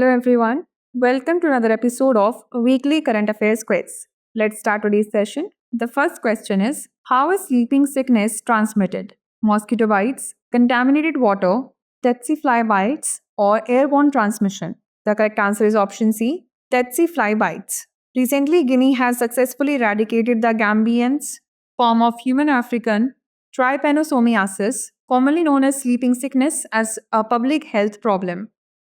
Hello everyone. Welcome to another episode of Weekly Current Affairs Quiz. Let's start today's session. The first question is, how is sleeping sickness transmitted? Mosquito bites, contaminated water, tsetse fly bites, or airborne transmission? The correct answer is option C, tsetse fly bites. Recently, Guinea has successfully eradicated the Gambians form of human African trypanosomiasis, commonly known as sleeping sickness, as a public health problem.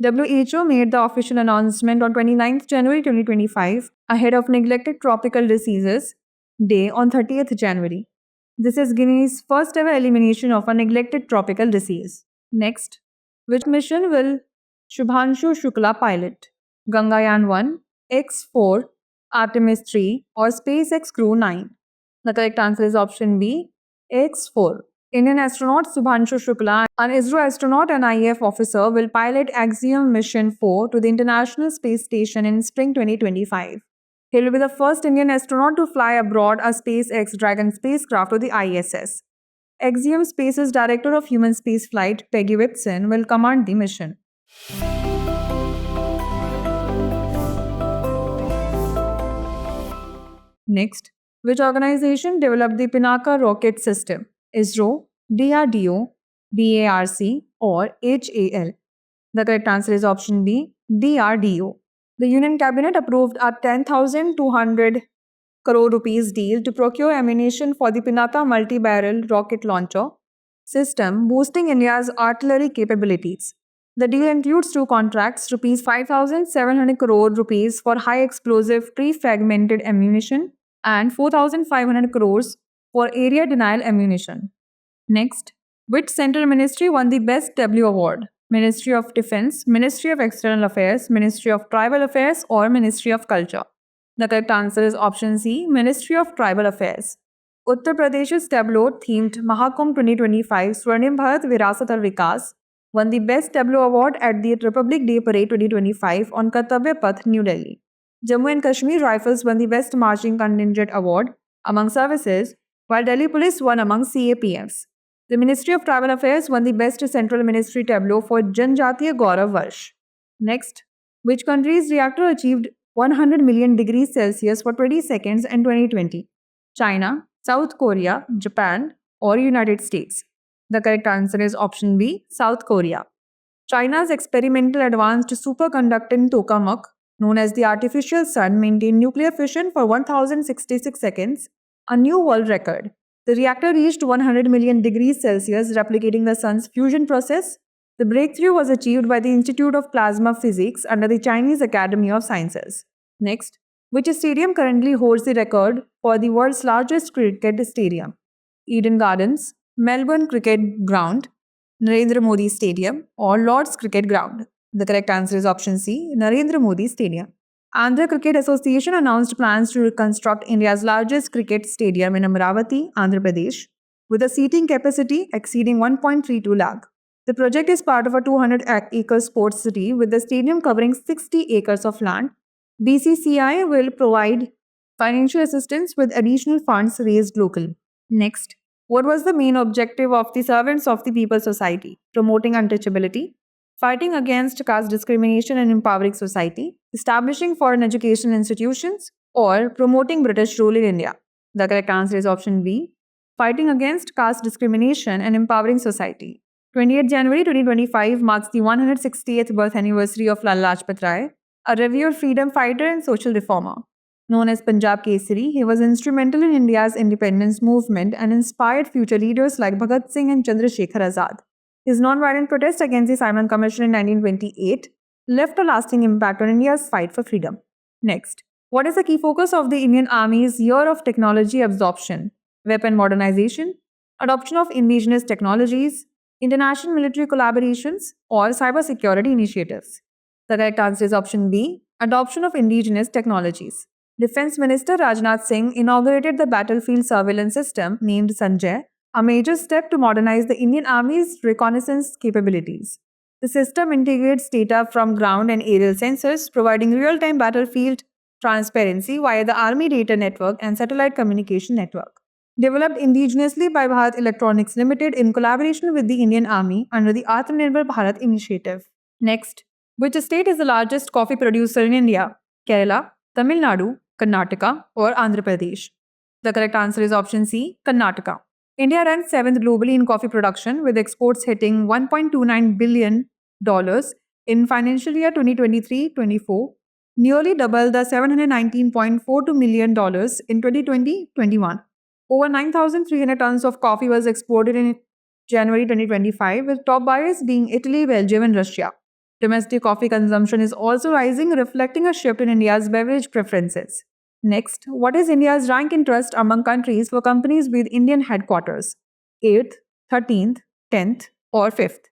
WHO made the official announcement on 29th January 2025 ahead of Neglected Tropical Diseases Day on 30th January. This is Guinea's first ever elimination of a neglected tropical disease. Next, which mission will Shubhanshu Shukla pilot? Gangayaan 1, X4, Artemis 3, or SpaceX Crew 9? The correct answer is option B, X4. Indian astronaut Subhanshu Shukla, an ISRO astronaut and IAF officer, will pilot Axiom Mission 4 to the International Space Station in spring 2025. He will be the first Indian astronaut to fly aboard a SpaceX Dragon spacecraft to the ISS. Axiom Space's Director of Human Spaceflight, Peggy Whitson, will command the mission. Next, which organization developed the Pinaka rocket system? ISRO, DRDO, BARC, or HAL? The correct answer is option B, DRDO. The Union Cabinet approved a 10,200 crore rupees deal to procure ammunition for the Pinaka multi-barrel rocket launcher system, boosting India's artillery capabilities. The deal includes two contracts, rupees 5,700 crore rupees for high explosive pre-fragmented ammunition and 4,500 crores for area denial ammunition. Next, which central ministry won the Best W award? Ministry of Defense, Ministry of External Affairs, Ministry of Tribal Affairs, or Ministry of Culture? The correct answer is option C, Ministry of Tribal Affairs. Uttar Pradesh's tableau-themed Mahakumbh 2025 Swarnim Bharat Virasat Aur Vikas won the Best Tableau Award at the Republic Day Parade 2025 on Kartavya Path, New Delhi. Jammu and Kashmir Rifles won the Best Marching Contingent Award among services, while Delhi Police won among CAPFs. The Ministry of Tribal Affairs won the Best Central Ministry Tableau for Janjatiya Gaurav Varsh. Next, which country's reactor achieved 100 million degrees Celsius for 20 seconds in 2020? China, South Korea, Japan, or United States? The correct answer is option B, South Korea. China's experimental advanced superconducting tokamak, known as the artificial sun, maintained nuclear fission for 1066 seconds, a new world record. The reactor reached 100 million degrees Celsius, replicating the sun's fusion process. The breakthrough was achieved by the Institute of Plasma Physics under the Chinese Academy of Sciences. Next, which stadium currently holds the record for the world's largest cricket stadium? Eden Gardens, Melbourne Cricket Ground, Narendra Modi Stadium, or Lord's Cricket Ground? The correct answer is option C, Narendra Modi Stadium. Andhra Cricket Association announced plans to reconstruct India's largest cricket stadium in Amaravati, Andhra Pradesh, with a seating capacity exceeding 1.32 lakh. The project is part of a 200-acre sports city with the stadium covering 60 acres of land. BCCI will provide financial assistance with additional funds raised locally. Next, what was the main objective of the Servants of the People Society? Promoting untouchability, fighting against caste discrimination and empowering society, establishing foreign education institutions, or promoting British rule in India? The correct answer is option B, fighting against caste discrimination and empowering society. 28th January 2025 marks the 160th birth anniversary of Lala Lajpat Rai, a revered freedom fighter and social reformer. Known as Punjab Kesari, he was instrumental in India's independence movement and inspired future leaders like Bhagat Singh and Chandrasekhar Azad. His non-violent protest against the Simon Commission in 1928 left a lasting impact on India's fight for freedom. Next, what is the key focus of the Indian Army's Year of Technology Absorption? Weapon modernization, adoption of indigenous technologies, international military collaborations, or cybersecurity initiatives? The correct answer is option B, adoption of indigenous technologies. Defense Minister Rajnath Singh inaugurated the battlefield surveillance system named Sanjay, a major step to modernize the Indian Army's reconnaissance capabilities. The system integrates data from ground and aerial sensors, providing real-time battlefield transparency via the Army Data Network and Satellite Communication Network. Developed indigenously by Bharat Electronics Limited in collaboration with the Indian Army under the Atmanirbhar Bharat initiative. Next, Which state is the largest coffee producer in India? Kerala, Tamil Nadu, Karnataka, or Andhra Pradesh? The correct answer is option C, Karnataka. India ranks 7th globally in coffee production, with exports hitting $1.29 billion in financial year 2023-24, nearly double the $719.42 million in 2020-21. Over 9,300 tons of coffee was exported in January 2025, with top buyers being Italy, Belgium, and Russia. Domestic coffee consumption is also rising, reflecting a shift in India's beverage preferences. Next, what is India's rank in trust among countries for companies with Indian headquarters? 8th, 13th, 10th, or 5th?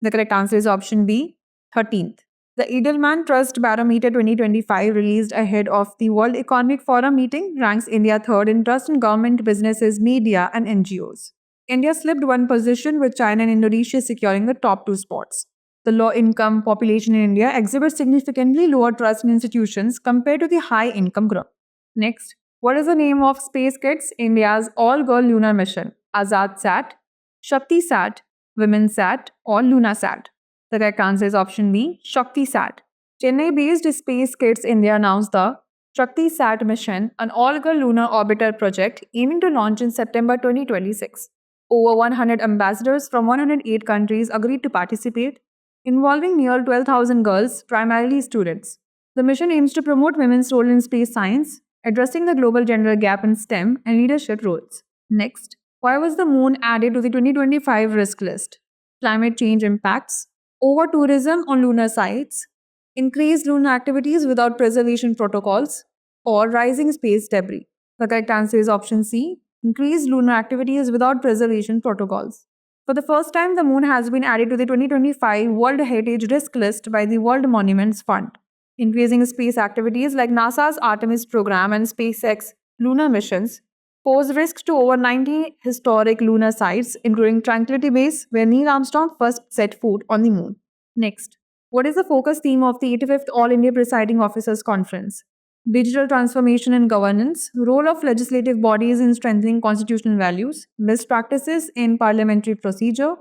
The correct answer is option B, 13th. The Edelman Trust Barometer 2025, released ahead of the World Economic Forum meeting, ranks India third in trust in government, businesses, media, and NGOs. India slipped one position, with China and Indonesia securing the top two spots. The low income population in India exhibits significantly lower trust in institutions compared to the high income group. Next, what is the name of SpaceX India's all girl lunar mission? Azad Sat, Shakti Sat, Women Sat, or Luna Sat? The correct answer is option B, Shakti Sat. Chennai based Space Kids India announced the Shakti Sat mission, an all girl lunar orbiter project aiming to launch in September 2026. Over 100 ambassadors from 108 countries agreed to participate, involving near 12,000 girls, primarily students. The mission aims to promote women's role in space science, addressing the global gender gap in STEM and leadership roles. Next, why was the moon added to the 2025 risk list? Climate change impacts, over tourism on lunar sites, increased lunar activities without preservation protocols, or rising space debris. The correct answer is option C, increased lunar activities without preservation protocols. For the first time, the moon has been added to the 2025 World Heritage Risk List by the World Monuments Fund. Increasing space activities like NASA's Artemis program and SpaceX lunar missions pose risks to over 90 historic lunar sites, including Tranquility Base, where Neil Armstrong first set foot on the moon. Next, what is the focus theme of the 85th All India Presiding Officers Conference? Digital transformation and governance, role of legislative bodies in strengthening constitutional values, best practices in parliamentary procedure,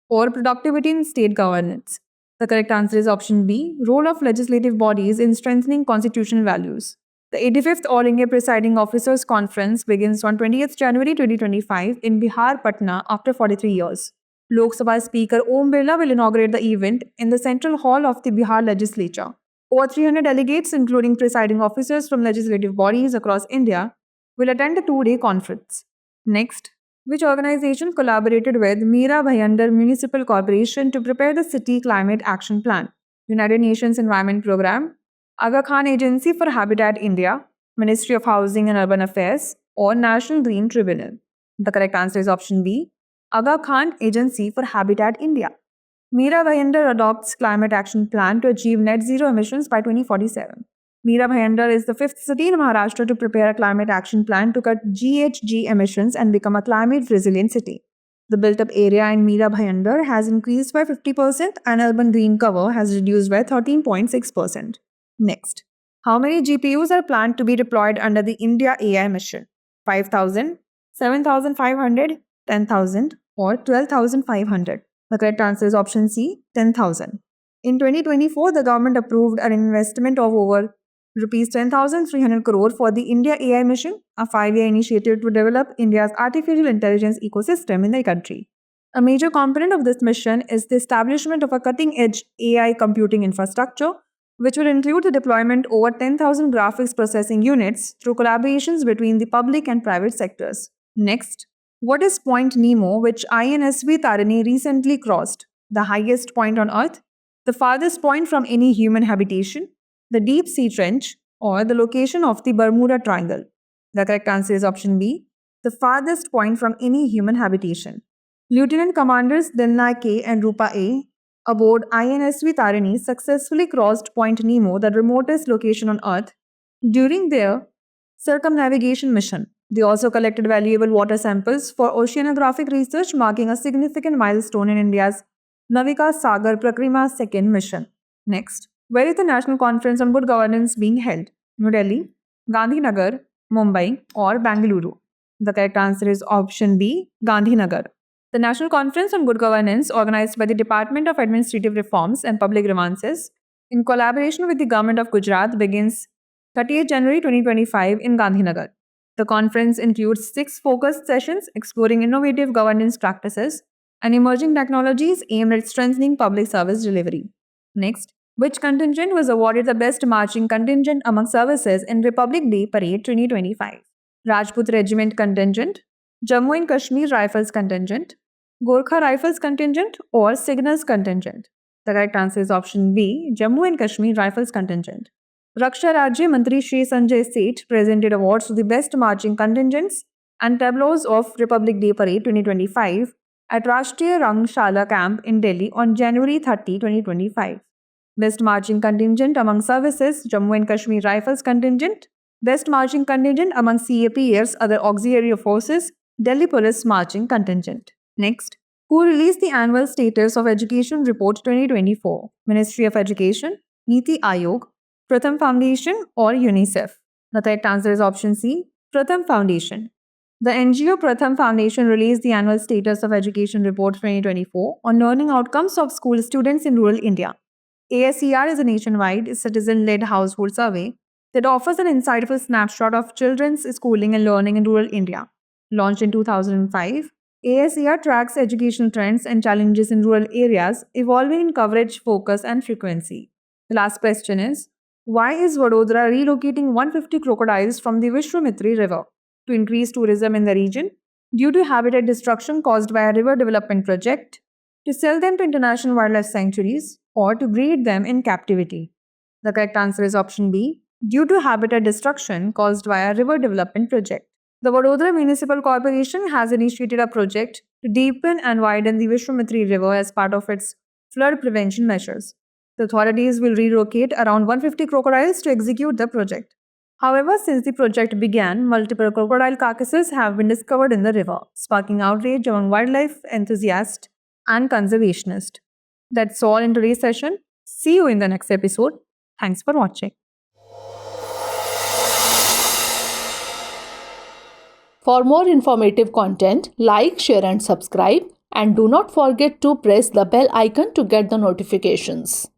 or productivity in state governance. The correct answer is option B, role of legislative bodies in strengthening constitutional values. The 85th All India Presiding Officers Conference begins on 20th January 2025 in Bihar, Patna, after 43 years. Lok Sabha Speaker Om Birla will inaugurate the event in the Central Hall of the Bihar Legislature. Over 300 delegates, including presiding officers from legislative bodies across India, will attend the two-day conference. Next, which organization collaborated with Meera Bhayandar Municipal Corporation to prepare the City Climate Action Plan? United Nations Environment Programme, Aga Khan Agency for Habitat India, Ministry of Housing and Urban Affairs, or National Green Tribunal? The correct answer is option B, Aga Khan Agency for Habitat India. Meera Bhayandar adopts Climate Action Plan to achieve net zero emissions by 2047. Meera Bhayandar is the fifth city in Maharashtra to prepare a climate action plan to cut GHG emissions and become a climate-resilient city. The built-up area in Meera Bhayandar has increased by 50% and urban green cover has reduced by 13.6%. Next, how many GPUs are planned to be deployed under the India AI mission? 5,000, 7,500, 10,000, or 12,500? The correct answer is option C, 10,000. In 2024, the government approved an investment of over Rupees 10,300 crore for the India AI mission, a 5-year initiative to develop India's artificial intelligence ecosystem in the country. A major component of this mission is the establishment of a cutting-edge AI computing infrastructure, which will include the deployment of over 10,000 graphics processing units through collaborations between the public and private sectors. Next, what is Point Nemo, which INSV Tarini recently crossed? The highest point on Earth, the farthest point from any human habitation, the deep sea trench, or the location of the Bermuda Triangle? The correct answer is option B, the farthest point from any human habitation. Lieutenant Commanders Dilna K and Rupa A aboard INSV Tarini successfully crossed Point Nemo, the remotest location on Earth, during their circumnavigation mission. They also collected valuable water samples for oceanographic research, marking a significant milestone in India's Navika Sagar Prakrima second mission. Next, where is the National Conference on Good Governance being held? New Delhi, Gandhinagar, Mumbai, or Bangalore? The correct answer is option B, Gandhinagar. The National Conference on Good Governance, organized by the Department of Administrative Reforms and Public Grievances, in collaboration with the Government of Gujarat, begins 30th January 2025 in Gandhinagar. The conference includes 6 focused sessions exploring innovative governance practices and emerging technologies aimed at strengthening public service delivery. Next, which contingent was awarded the Best Marching Contingent among services in Republic Day Parade 2025? Rajput Regiment Contingent, Jammu and Kashmir Rifles Contingent, Gorkha Rifles Contingent, or Signals Contingent? The correct answer is option B, Jammu and Kashmir Rifles Contingent. Raksha Rajya Mantri Shri Sanjay Seth presented awards to the best marching contingents and tableaus of Republic Day Parade 2025 at Rashtriya Rangshala Camp in Delhi on January 30, 2025. Best marching contingent among services, Jammu and Kashmir Rifles Contingent. Best marching contingent among CAPF's other auxiliary forces, Delhi Police Marching Contingent. Next, who released the annual Status of Education Report 2024? Ministry of Education, Niti Aayog, Pratham Foundation, or UNICEF? The correct answer is option C, Pratham Foundation. The NGO Pratham Foundation released the annual Status of Education Report 2024 on learning outcomes of school students in rural India. ASER is a nationwide citizen-led household survey that offers an insightful snapshot of children's schooling and learning in rural India. Launched in 2005, ASER tracks education trends and challenges in rural areas, evolving in coverage, focus, and frequency. The last question is, why is Vadodara relocating 150 crocodiles from the Vishwamitri River to increase tourism in the region? Due to habitat destruction caused by a river development project, to sell them to international wildlife sanctuaries, or to breed them in captivity? The correct answer is option B, due to habitat destruction caused by a river development project. The Vadodara Municipal Corporation has initiated a project to deepen and widen the Vishwamitri River as part of its flood prevention measures. The authorities will relocate around 150 crocodiles to execute the project. However, since the project began, multiple crocodile carcasses have been discovered in the river, sparking outrage among wildlife enthusiasts and conservationists. That's all in today's session. See you in the next episode. Thanks for watching. For more informative content, like, share and subscribe, and do not forget to press the bell icon to get the notifications.